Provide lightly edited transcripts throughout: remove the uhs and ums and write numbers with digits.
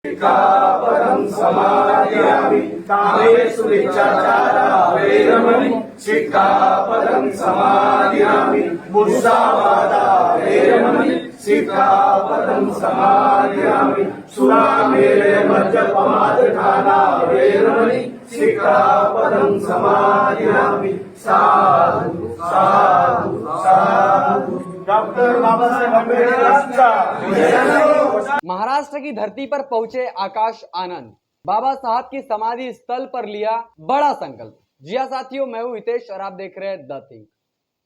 सिक्खापदं समादयामि कामेषु मिच्छाचारा वैरमणि सिक्खापदं समादयामि मुसावादा वैरमणि सिक्खापदं समादयामि सुरामेरय मद्यपमादठाना वैरमणि सिक्खापदं समादयामि साधु साधु साधु। Doctor Baba Saheb Ambedkar. Maharashtra की धरती पर पहुंचे आकाश आनंद, बाबा साहब की समाधि स्थल पर लिया बड़ा संकल्प। जी हां साथियों, मैं हूं हितेश और आप देख रहे हैं the think.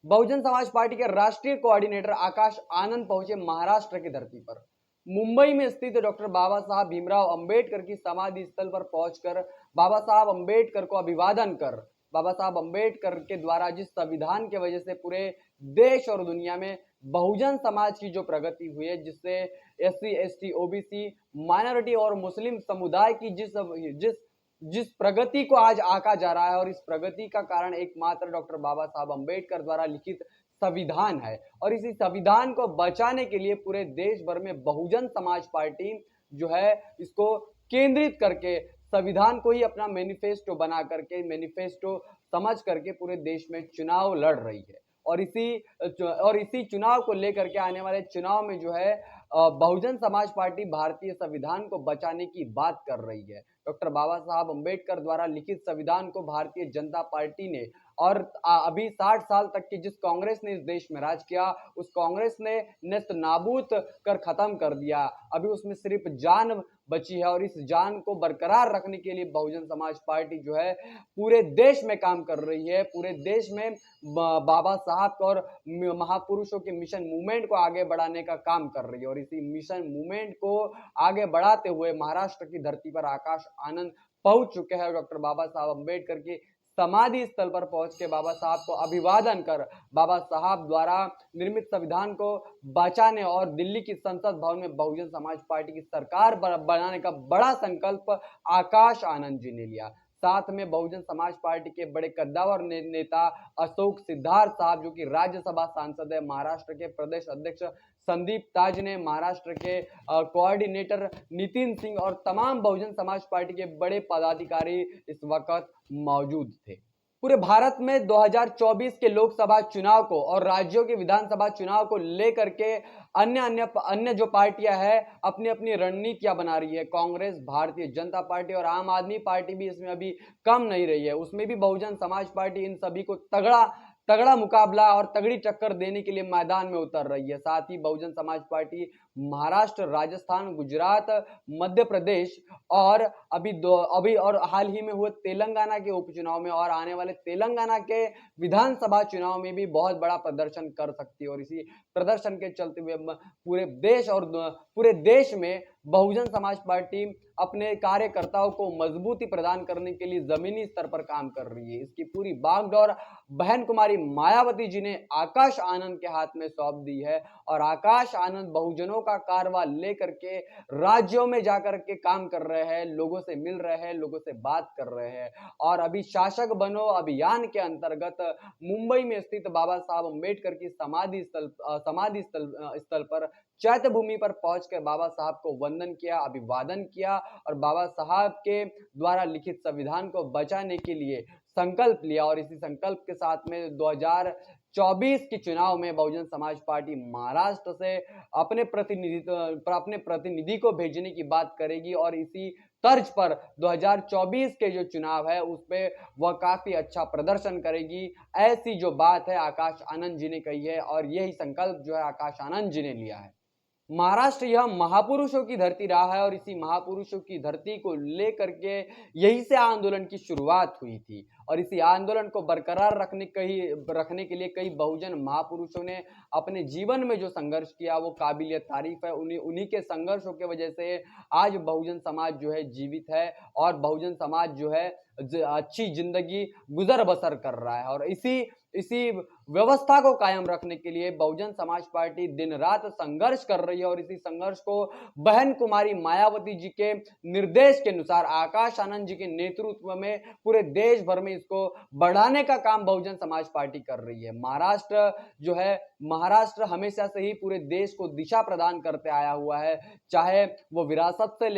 Bahujan Samaj party के राष्ट्रीय कोऑर्डिनेटर आकाश आनंद पहुंचे महाराष्ट्र की धरती पर। मुंबई में स्थित डॉक्टर बाबा साहब भीमराव अंबेडकर की समाधि स्थल पर पहुंचकर बाबा साहब अंबेडकर को अभिवादन कर बाबा साहब अंबेडकर के द्वारा जिस संविधान की वजह से पूरे देश और दुनिया में बहुजन समाज की जो प्रगति हुई है, जिससे एससी एसटी ओबीसी माइनॉरिटी और मुस्लिम समुदाय की जिस जिस प्रगति को आज आका जा रहा है, और इस प्रगति का कारण एकमात्र डॉक्टर बाबा साहब अंबेडकर द्वारा लिखित संविधान है। और इसी संविधान को बचाने के लिए पूरे देश भर में बहुजन समाज पार्टी जो है इसको केंद्रित करके संविधान को ही अपना मैनिफेस्टो बना करके, मैनिफेस्टो समझ करके पूरे देश में चुनाव लड़ रही है। और इसी चुनाव को लेकर के आने वाले चुनाव में जो है बहुजन समाज पार्टी भारतीय संविधान को बचाने की बात कर रही है। डॉक्टर बाबा साहब अंबेडकर द्वारा लिखित संविधान को भारतीय जनता पार्टी ने, और अभी 60 साल तक की जिस कांग्रेस ने इस देश में राज किया, उस कांग्रेस ने नेस्त नाबूद कर खत्म कर दिया। अभी उसमें सिर्फ जान बची है, और इस जान को बरकरार रखने के लिए बहुजन समाज पार्टी जो है पूरे देश में काम कर रही है। पूरे देश में बाबा साहब और महापुरुषों के मिशन मूवमेंट को आगे बढ़ाने का काम कर रही है। और इसी मिशन मूवमेंट को आगे बढ़ाते हुए महाराष्ट्र की धरती पर आकाश आनंद पहुंच चुके हैं। डॉक्टर बाबा साहब अंबेडकर की समाधि स्थल पर पहुंच के बाबा साहब को अभिवादन कर बाबा साहब द्वारा निर्मित संविधान को बचाने और दिल्ली की संसद भवन में बहुजन समाज पार्टी की सरकार बनाने का बड़ा संकल्प आकाश आनंद जी ने लिया। साथ में बहुजन समाज पार्टी के बड़े कद्दावर नेता अशोक सिद्धार्थ साहब, जो कि राज्यसभा सांसद है, महाराष्ट्र के प्रदेश अध्यक्ष संदीप ताज ने, महाराष्ट्र के कोऑर्डिनेटर नितिन सिंह और तमाम बहुजन समाज पार्टी के बड़े पदाधिकारी इस वक्त मौजूद थे। पूरे भारत में 2024 के लोकसभा चुनाव को और राज्यों के विधानसभा चुनाव को लेकर के अन्य जो पार्टियां हैं अपनी अपनी रणनीतियां बना रही है। कांग्रेस, भारतीय जनता पार्टी और आम आदमी पार्टी भी इसमें अभी कम नहीं रही है। उसमें भी बहुजन समाज पार्टी इन सभी को तगड़ा मुकाबला और तगड़ी टक्कर देने के लिए मैदान में उतर रही है। साथ ही बहुजन समाज पार्टी महाराष्ट्र, राजस्थान, गुजरात, मध्य प्रदेश और अभी और हाल ही में हुए तेलंगाना के उपचुनाव में और आने वाले तेलंगाना के विधानसभा चुनाव में भी बहुत बड़ा प्रदर्शन कर सकती है। और इसी प्रदर्शन के चलते हुए पूरे देश में बहुजन समाज पार्टी अपने कार्यकर्ताओं को मजबूती प्रदान करने के लिए जमीनी स्तर पर काम कर रही है। इसकी पूरी बागडोर बहन कुमारी मायावती जी ने आकाश आनंद के हाथ में सौंप दी है। और आकाश आनंद बहुजनों का कारवा लेकर के राज्यों में जाकर के काम कर रहे हैं, लोगों से मिल रहे हैं, लोगों से बात कर रहे हैं। और अभी शासक बनो अभियान के अंतर्गत मुंबई में स्थित बाबा साहब अंबेडकर की समाधि स्थल पर चैत्य भूमि पर पहुंच कर बाबा साहब को वंदन किया, अभिवादन किया और बाबा साहब के द्वारा लिखित संविधान को बचाने के लिए संकल्प लिया। और इसी संकल्प के साथ में 2024 के चुनाव में बहुजन समाज पार्टी महाराष्ट्र से अपने प्रतिनिधि को भेजने की बात करेगी। और इसी तर्ज पर 2024 के जो चुनाव है उस पे वह काफी अच्छा प्रदर्शन करेगी, ऐसी जो बात है आकाश आनंद जी ने कही है। और यही संकल्प जो है आकाश आनंद जी ने लिया है। महाराष्ट्र यह महापुरुषों की धरती रहा है और इसी महापुरुषों की धरती को लेकर के यही से आंदोलन की शुरुआत हुई थी। और इसी आंदोलन को बरकरार रखने के लिए कई बहुजन महापुरुषों ने अपने जीवन में जो संघर्ष किया वो काबिलियत तारीफ है। उन्हीं के संघर्षों की वजह से आज बहुजन समाज जो है जीवित है और बहुजन समाज जो है अच्छी जिंदगी गुजर बसर कर रहा है। और इसी इसी व्यवस्था को कायम रखने के लिए बहुजन समाज पार्टी दिन रात संघर्ष कर रही है और इसी संघर्ष को बहन कुमारी मायावती जी के निर्देश के अनुसार आकाश आनंद जी के नेतृत्व में पूरे देश भर में इसको बढ़ाने का काम बहुजन समाज पार्टी कर रही है। महाराष्ट्र हमेशा से ही पूरे देश को दिशा प्रदान करते आया हुआ है, चाहे वो विरासत से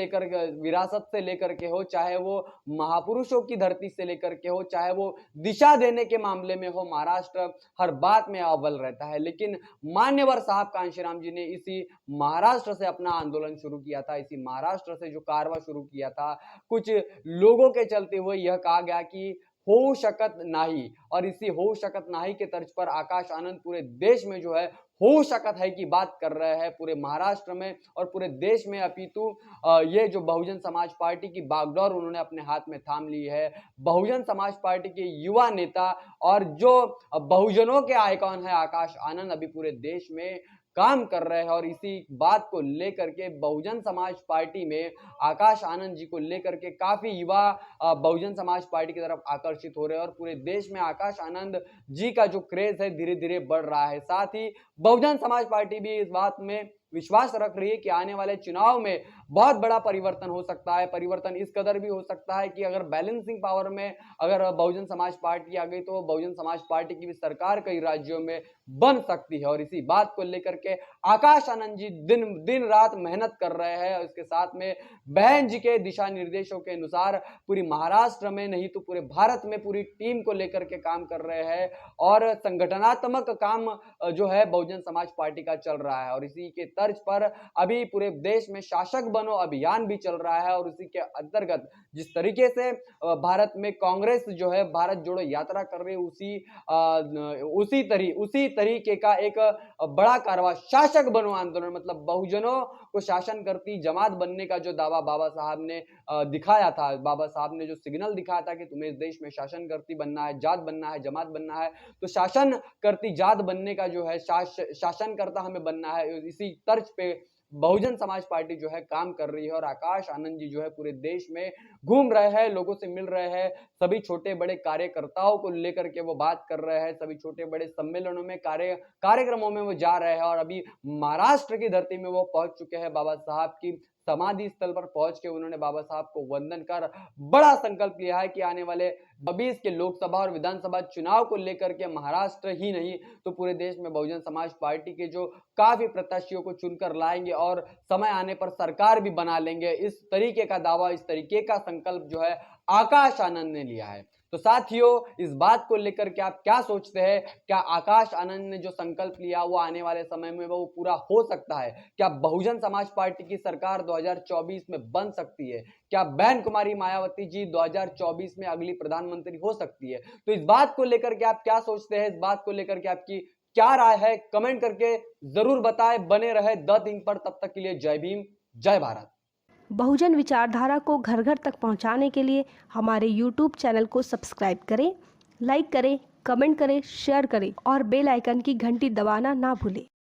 लेकर के हो, चाहे वो महापुरुषों की धरती से लेकर के हो, चाहे वो दिशा देने के मामले में हो, महाराष्ट्र हर बात में अव्वल रहता है। लेकिन मान्यवर साहब कांशीराम जी ने इसी महाराष्ट्र से अपना आंदोलन शुरू किया था, इसी महाराष्ट्र से जो कारवां शुरू किया था, कुछ लोगों के चलते हुए यह कहा गया कि हो शकत नाही, और इसी हो शकत नाही के तर्ज पर आकाश आनंद पूरे देश में जो है हो शकत है की बात कर रहे हैं, पूरे महाराष्ट्र में और पूरे देश में। अपितु ये जो बहुजन समाज पार्टी की बागडोर उन्होंने अपने हाथ में थाम ली है। बहुजन समाज पार्टी के युवा नेता और जो बहुजनों के आइकॉन है आकाश आनंद अभी पूरे देश में काम कर रहे हैं और इसी बात को लेकर के बहुजन समाज पार्टी में आकाश आनंद जी को लेकर के काफी युवा बहुजन समाज पार्टी की तरफ आकर्षित हो रहे हैं और पूरे देश में आकाश आनंद जी का जो क्रेज है धीरे धीरे बढ़ रहा है। साथ ही बहुजन समाज पार्टी भी इस बात में विश्वास रख रही है कि आने वाले चुनाव में बहुत बड़ा परिवर्तन हो सकता है। परिवर्तन इस कदर भी हो सकता है कि अगर बैलेंसिंग पावर में अगर बहुजन समाज पार्टी आ गई तो बहुजन समाज पार्टी की भी सरकार कई राज्यों में बन सकती है और इसी बात को लेकर के आकाश आनंद जी दिन रात मेहनत कर रहे हैं। इसके साथ में बहन जी के दिशा निर्देशों के अनुसार पूरी महाराष्ट्र में नहीं तो पूरे भारत में पूरी टीम को लेकर के काम कर रहे हैं और संगठनात्मक काम जो है बहुजन समाज पार्टी का चल रहा है और इसी के तर्ज पर अभी पूरे देश में शासक बनो अभियान भी चल रहा है और उसी के अंतर्गत जिस तरीके से भारत में कांग्रेस जो है भारत जोड़ो यात्रा कर रही है उसी तरीके का एक बड़ा कारवा शासक बनो आंदोलन, मतलब बहुजनों को शासन करती जमात बनने का जो दावा बाबा साहब ने दिखाया था, बाबा साहब ने जो सिग्नल दिखाया था कि तुम्हें इस देश में शासन करती बनना है, जात बनना है, जमात बनना है, तो शासन करती जात बनने का जो है शासन करता हमें बनना है। इसी तर्ज पे बहुजन समाज पार्टी जो है काम कर रही है और आकाश आनंद जी जो है पूरे देश में घूम रहे हैं, लोगों से मिल रहे हैं, सभी छोटे बड़े कार्यकर्ताओं को लेकर के वो बात कर रहे हैं, सभी छोटे बड़े सम्मेलनों में कार्यक्रमों में वो जा रहे हैं और अभी महाराष्ट्र की धरती में वो पहुंच चुके हैं। बाबा साहब की समाधि स्थल पर पहुंच के उन्होंने बाबा साहब को वंदन कर बड़ा संकल्प लिया है कि आने वाले 22 के लोकसभा और विधानसभा चुनाव को लेकर के महाराष्ट्र ही नहीं तो पूरे देश में बहुजन समाज पार्टी के जो काफी प्रत्याशियों को चुनकर लाएंगे और समय आने पर सरकार भी बना लेंगे। इस तरीके का दावा, इस तरीके का संकल्प जो है आकाश आनंद ने लिया है। तो साथियों, इस बात को लेकर के आप क्या सोचते हैं? क्या आकाश आनंद ने जो संकल्प लिया वो आने वाले समय में वो पूरा हो सकता है? क्या बहुजन समाज पार्टी की सरकार 2024 में बन सकती है? क्या बहन कुमारी मायावती जी 2024 में अगली प्रधानमंत्री हो सकती है? तो इस बात को लेकर के आप क्या सोचते हैं? इस बात को लेकर के आपकी क्या राय है? कमेंट करके जरूर बताएं। बने रहे द थिंक पर, तब तक के लिए जय भीम, जय भारत। बहुजन विचारधारा को घर घर तक पहुंचाने के लिए हमारे YouTube चैनल को सब्सक्राइब करें, लाइक करें, कमेंट करें, शेयर करें और बेल आइकन की घंटी दबाना ना भूलें।